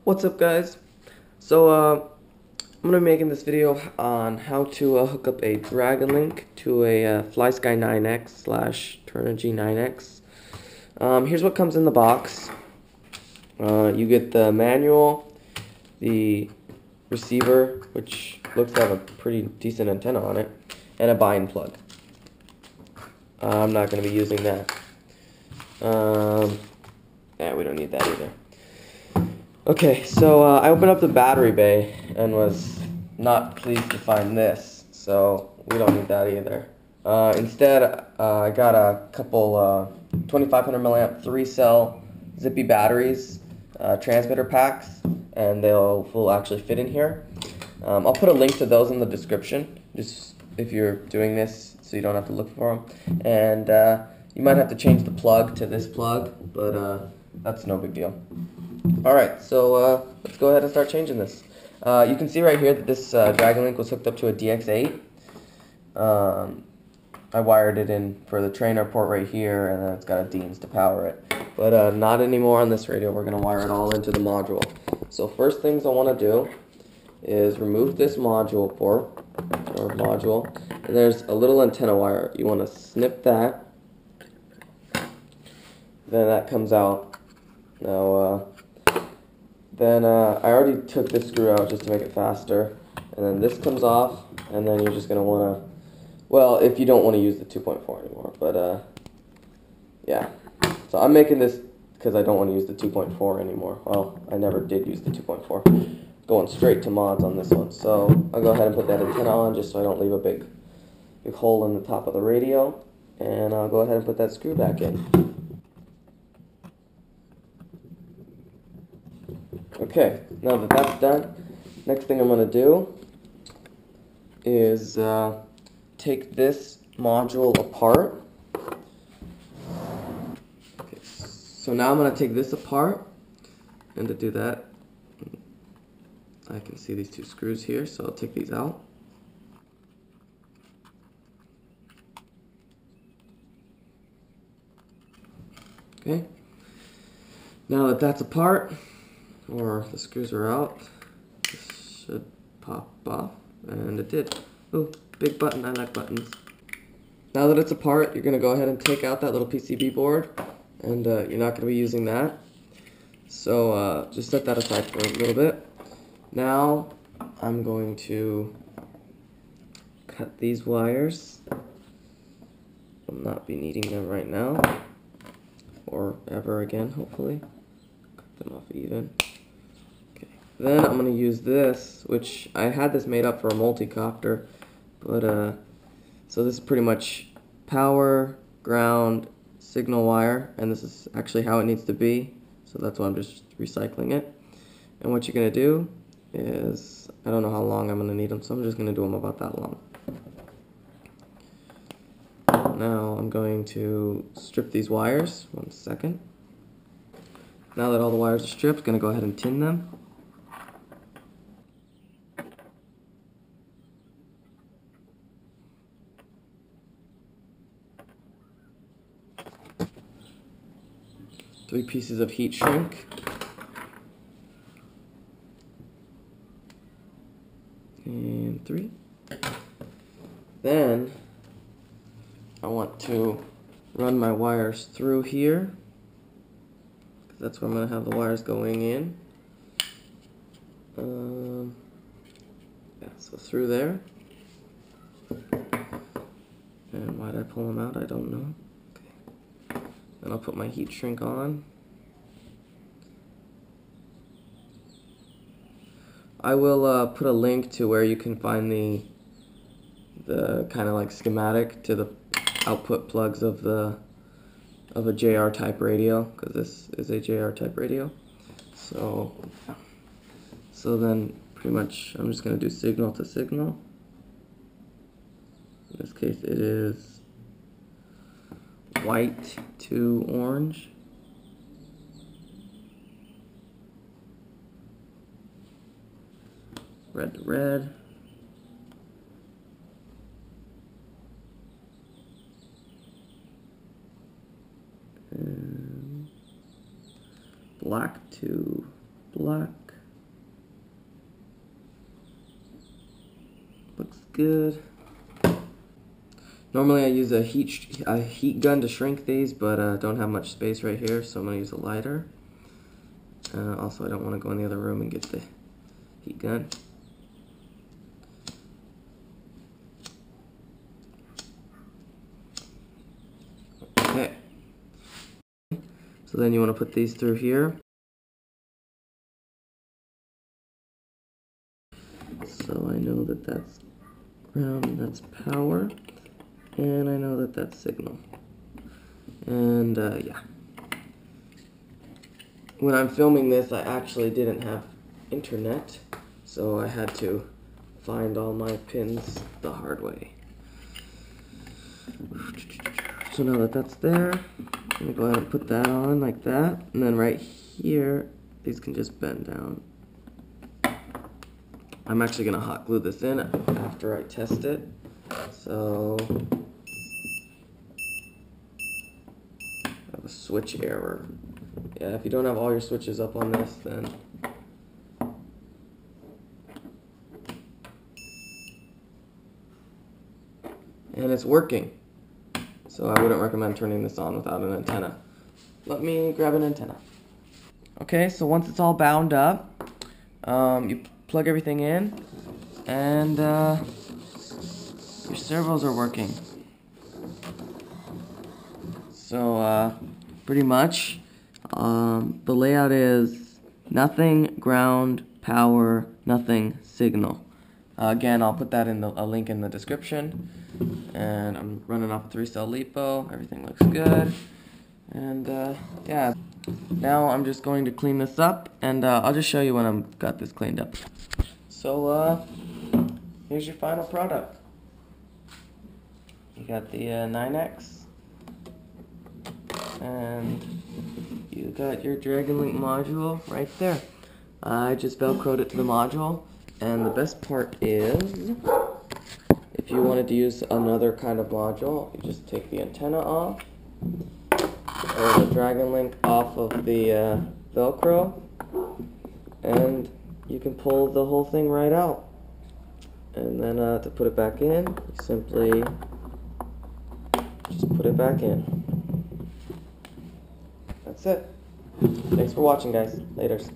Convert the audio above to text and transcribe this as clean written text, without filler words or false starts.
What's up, guys? I'm gonna be making this video on how to hook up a Dragon Link to a Flysky 9X slash Turnigy 9X. Here's what comes in the box. You get the manual, the receiver, which looks to have a pretty decent antenna on it, and a bind plug. I'm not gonna be using that. Yeah, we don't need that either. Okay, so I opened up the battery bay and was not pleased to find this, so we don't need that either. Instead, I got a couple 2500 milliamp 3-cell zippy batteries, transmitter packs, and will actually fit in here. I'll put a link to those in the description, just if you're doing this, so you don't have to look for them. And you might have to change the plug to this plug, but that's no big deal. Alright, so let's go ahead and start changing this. You can see right here that this Dragon Link was hooked up to a DX8. I wired it in for the trainer port right here, and then it's got a DINS to power it. But not anymore on this radio. We're going to wire it all into the module. So first things I want to do is remove this module port, or module, and there's a little antenna wire. You want to snip that. Then that comes out. Now, Then I already took this screw out just to make it faster, and then this comes off, and then you're just going to want to, well, if you don't want to use the 2.4 anymore, but yeah. So I'm making this because I don't want to use the 2.4 anymore. Well, I never did use the 2.4. Going straight to mods on this one. So I'll go ahead and put that antenna on just so I don't leave a big hole in the top of the radio, and I'll go ahead and put that screw back in. Okay, now that that's done, next thing I'm going to do is take this module apart. Okay, so now I'm going to take this apart, and to do that, I can see these two screws here, so I'll take these out. Okay, now that that's apart, or the screws are out, this should pop off, and it did. Oh, big button, I like buttons. Now that it's apart, you're going to go ahead and take out that little PCB board, and you're not going to be using that. So just set that aside for a little bit. Now I'm going to cut these wires. I'll not be needing them right now, or ever again, hopefully. Cut them off even. Then I'm going to use this, which I had this made up for a multi-copter, but so this is pretty much power, ground, signal wire, and this is actually how it needs to be, so that's why I'm just recycling it. And what you're going to do is, I don't know how long I'm going to need them, so I'm just going to do them about that long. Now I'm going to strip these wires, 1 second. Now that all the wires are stripped, I'm going to go ahead and tin them. Three pieces of heat shrink. And 3. Then I want to run my wires through here, because that's where I'm going to have the wires going in. Yeah, so through there. And why did I pull them out? I don't know. Then I'll put my heat shrink on. I will put a link to where you can find the kind of like schematic to the output plugs of a JR type radio, because this is a JR type radio. So then pretty much I'm just going to do signal to signal. In this case it is white to orange. Red to red. And black to black. good. Normally I use a heat gun to shrink these, but don't have much space right here, so I'm going to use a lighter. Also, I don't want to go in the other room and get the heat gun. Okay. So then you want to put these through here. So I know that that's ground, that's power, and I know that that's signal. And yeah. When I'm filming this, I actually didn't have internet, so I had to find all my pins the hard way. So now that that's there, I'm going to go ahead and put that on like that, and then right here, these can just bend down. I'm actually going to hot glue this in after I test it. So, I have a switch error. Yeah, if you don't have all your switches up on this, then and it's working. So I wouldn't recommend turning this on without an antenna. Let me grab an antenna. Okay, so once it's all bound up, you plug everything in, and your servos are working. So pretty much, the layout is nothing ground, power, nothing signal. Again, I'll put that in a link in the description. And I'm running off a 3-cell LiPo. Everything looks good. And yeah, now I'm just going to clean this up, and I'll just show you when I've got this cleaned up. So here's your final product. You got the 9X, and you got your Dragon Link module right there. I just Velcroed it to the module, and the best part is, if you wanted to use another kind of module, you just take the antenna off, or the Dragon Link off of the Velcro, and you can pull the whole thing right out. And then to put it back in, you simply just put it back in. That's it. Thanks for watching, guys. Laters.